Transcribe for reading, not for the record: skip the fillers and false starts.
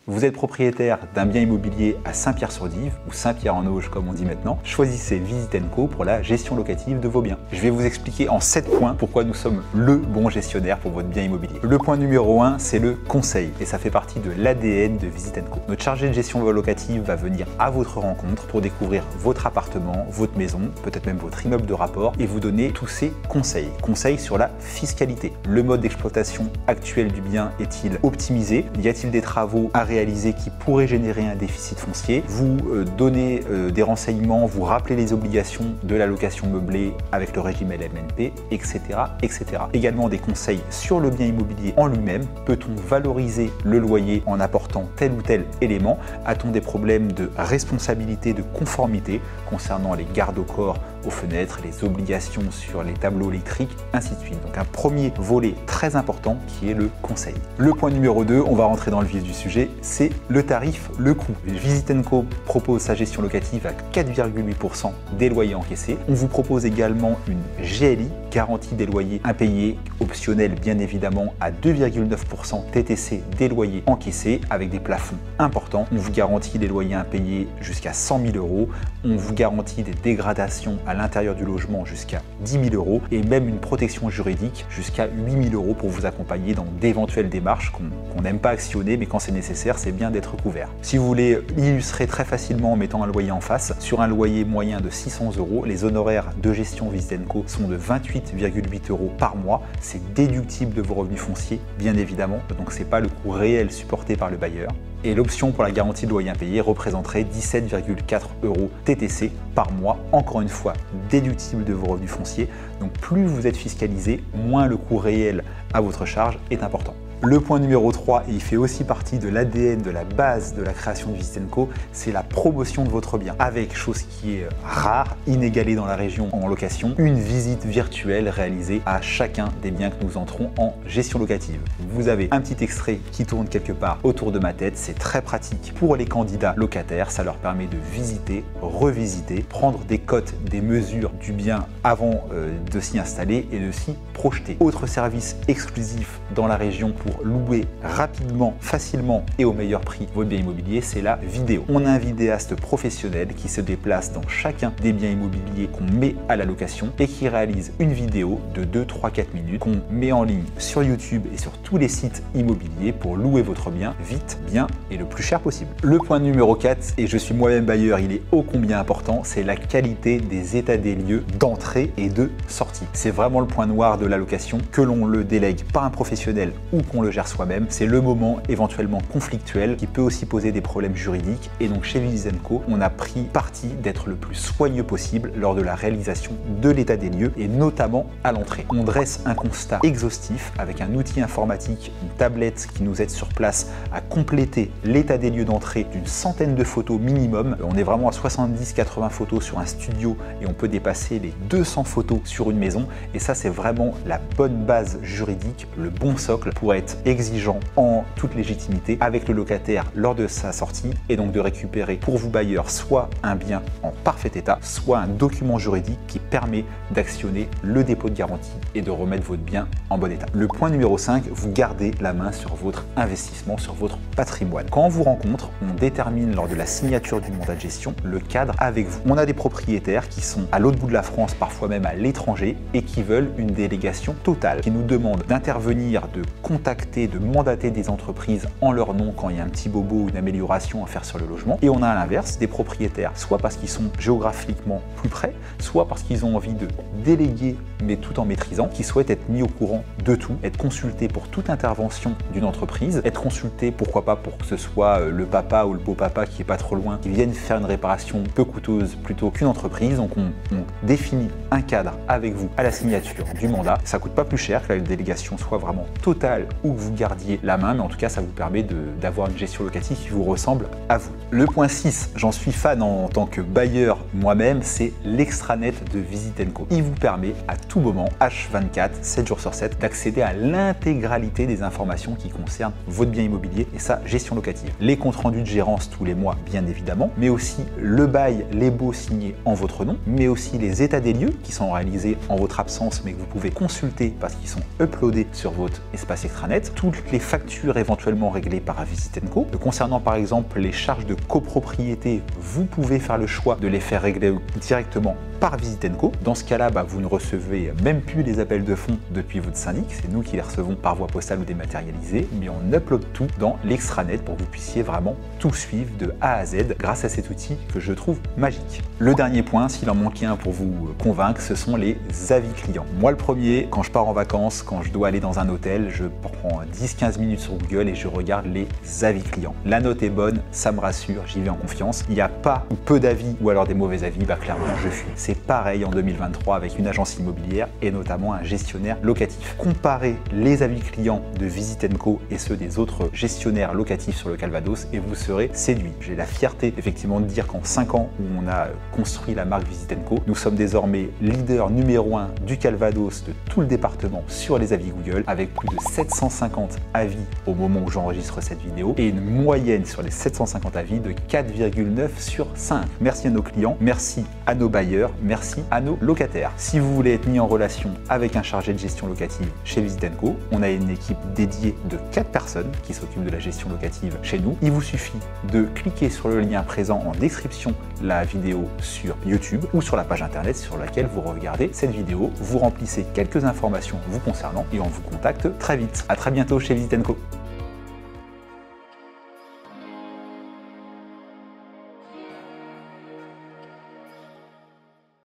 Vous êtes propriétaire d'un bien immobilier à Saint-Pierre-sur-Dive ou Saint-Pierre-en-Auge comme on dit maintenant, choisissez Visit & Co pour la gestion locative de vos biens. Je vais vous expliquer en 7 points pourquoi nous sommes le bon gestionnaire pour votre bien immobilier. Le point numéro 1, c'est le conseil et ça fait partie de l'ADN de Visit & Co. Notre chargé de gestion locative va venir à votre rencontre pour découvrir votre appartement, votre maison, peut-être même votre immeuble de rapport et vous donner tous ces conseils. Conseils sur la fiscalité. Le mode d'exploitation actuel du bien est-il optimisé? Y a-t-il des travaux à réaliser qui pourraient générer un déficit foncier? Vous donnez des renseignements, vous rappelez les obligations de la location meublée avec le régime LMNP, etc., etc. Également des conseils sur le bien immobilier en lui-même. Peut-on valoriser le loyer en apportant tel ou tel élément? A-t-on des problèmes de responsabilité, de conformité concernant les gardes au corps, aux fenêtres, les obligations sur les tableaux électriques, ainsi de suite. Donc un premier volet très important qui est le conseil. Le point numéro 2, on va rentrer dans le vif du sujet, c'est le tarif, le coût. Visit & Co propose sa gestion locative à 4,8% des loyers encaissés. On vous propose également une GLI, garantie des loyers impayés, optionnelle bien évidemment à 2,9% TTC des loyers encaissés avec des plafonds importants. On vous garantit les loyers impayés jusqu'à 100 000 €. On vous garantit des dégradations à l'intérieur du logement jusqu'à 10 000 € et même une protection juridique jusqu'à 8 000 € pour vous accompagner dans d'éventuelles démarches qu'on n'aime pas actionner, mais quand c'est nécessaire, c'est bien d'être couvert. Si vous voulez illustrer très facilement en mettant un loyer en face, sur un loyer moyen de 600 €, les honoraires de gestion Visit & Co sont de 28,8 € par mois. C'est déductible de vos revenus fonciers, bien évidemment, donc c'est pas le coût réel supporté par le bailleur. Et l'option pour la garantie de loyer impayé représenterait 17,4 € TTC par mois, encore une fois déductible de vos revenus fonciers. Donc plus vous êtes fiscalisé, moins le coût réel à votre charge est important. Le point numéro 3, et il fait aussi partie de l'ADN, de la base de la création de Visit & Co, c'est la promotion de votre bien. Avec, chose qui est rare, inégalée dans la région en location, une visite virtuelle réalisée à chacun des biens que nous entrons en gestion locative. Vous avez un petit extrait qui tourne quelque part autour de ma tête, c'est très pratique pour les candidats locataires, ça leur permet de visiter, revisiter, prendre des cotes, des mesures du bien avant de s'y installer et de s'y projeter. Autre service exclusif dans la région pour louer rapidement, facilement et au meilleur prix votre bien immobilier, c'est la vidéo. On a un vidéaste professionnel qui se déplace dans chacun des biens immobiliers qu'on met à la location et qui réalise une vidéo de 2, 3, 4 minutes qu'on met en ligne sur YouTube et sur tous les sites immobiliers pour louer votre bien vite, bien et le plus cher possible. Le point numéro 4, et je suis moi-même bailleur, il est ô combien important, c'est la qualité des états des lieux d'entrée et de sortie. C'est vraiment le point noir de la location, que l'on le délègue par un professionnel ou qu'on le gère soi-même, c'est le moment éventuellement conflictuel qui peut aussi poser des problèmes juridiques et donc chez Visit & Co, on a pris parti d'être le plus soigneux possible lors de la réalisation de l'état des lieux et notamment à l'entrée. On dresse un constat exhaustif avec un outil informatique, une tablette qui nous aide sur place à compléter l'état des lieux d'entrée d'une centaine de photos minimum. On est vraiment à 70-80 photos sur un studio et on peut dépasser les 200 photos sur une maison et ça c'est vraiment la bonne base juridique, le bon socle pour être exigeant en toute légitimité avec le locataire lors de sa sortie et donc de récupérer pour vous bailleurs soit un bien en parfait état, soit un document juridique qui permet d'actionner le dépôt de garantie et de remettre votre bien en bon état. Le point numéro 5, vous gardez la main sur votre investissement, sur votre patrimoine. Quand on vous rencontre, on détermine lors de la signature du mandat de gestion le cadre avec vous. On a des propriétaires qui sont à l'autre bout de la France, parfois même à l'étranger et qui veulent une délégation totale, qui nous demandent d'intervenir, de contacter, de mandater des entreprises en leur nom quand il y a un petit bobo ou une amélioration à faire sur le logement. Et on a à l'inverse des propriétaires, soit parce qu'ils sont géographiquement plus près, soit parce qu'ils ont envie de déléguer mais tout en maîtrisant, qui souhaitent être mis au courant de tout, être consultés pour toute intervention d'une entreprise, être consultés pourquoi pas pour que ce soit le papa ou le beau-papa qui est pas trop loin, qui viennent faire une réparation peu coûteuse plutôt qu'une entreprise. Donc on définit un cadre avec vous à la signature du mandat. Ça coûte pas plus cher que la délégation soit vraiment totale ou que vous gardiez la main, mais en tout cas ça vous permet d'avoir une gestion locative qui vous ressemble à vous. Le point 6, j'en suis fan en tant que bailleur moi-même, c'est l'extranet de Visit & Co. Il vous permet à tout moment, H24, 7 jours sur 7, d'accéder à l'intégralité des informations qui concernent votre bien immobilier et sa gestion locative. Les comptes rendus de gérance tous les mois, bien évidemment, mais aussi le bail, les baux signés en votre nom, mais aussi les états des lieux qui sont réalisés en votre absence, mais que vous pouvez consulter parce qu'ils sont uploadés sur votre espace extranet. l'extranet, toutes les factures éventuellement réglées par Visit & Co. Concernant par exemple les charges de copropriété, vous pouvez faire le choix de les faire régler directement par Visit & Co. Dans ce cas-là, vous ne recevez même plus les appels de fonds depuis votre syndic, c'est nous qui les recevons par voie postale ou dématérialisée, mais on upload tout dans l'extranet pour que vous puissiez vraiment tout suivre de A à Z grâce à cet outil que je trouve magique. Le dernier point, s'il en manquait un pour vous convaincre, ce sont les avis clients. Moi le premier, quand je pars en vacances, quand je dois aller dans un hôtel, je prends 10-15 minutes sur Google et je regarde les avis clients. La note est bonne, ça me rassure, j'y vais en confiance. Il n'y a pas ou peu d'avis ou alors des mauvais avis, clairement je fuis. C'est pareil en 2023 avec une agence immobilière et notamment un gestionnaire locatif. Comparez les avis clients de Visit & Co et ceux des autres gestionnaires locatifs sur le Calvados et vous serez séduit. J'ai la fierté effectivement de dire qu'en 5 ans où on a construit la marque Visit & Co, nous sommes désormais leader numéro 1 du Calvados, de tout le département sur les avis Google, avec plus de 750 avis au moment où j'enregistre cette vidéo et une moyenne sur les 750 avis de 4,9 sur 5. Merci à nos clients, merci à nos bailleurs, merci à nos locataires. Si vous voulez être mis en relation avec un chargé de gestion locative chez Visit & Co, on a une équipe dédiée de 4 personnes qui s'occupent de la gestion locative chez nous. Il vous suffit de cliquer sur le lien présent en description de la vidéo sur YouTube ou sur la page internet sur laquelle vous regardez cette vidéo. Vous remplissez quelques informations vous concernant et on vous contacte très vite. À très bientôt chez Visit & Co.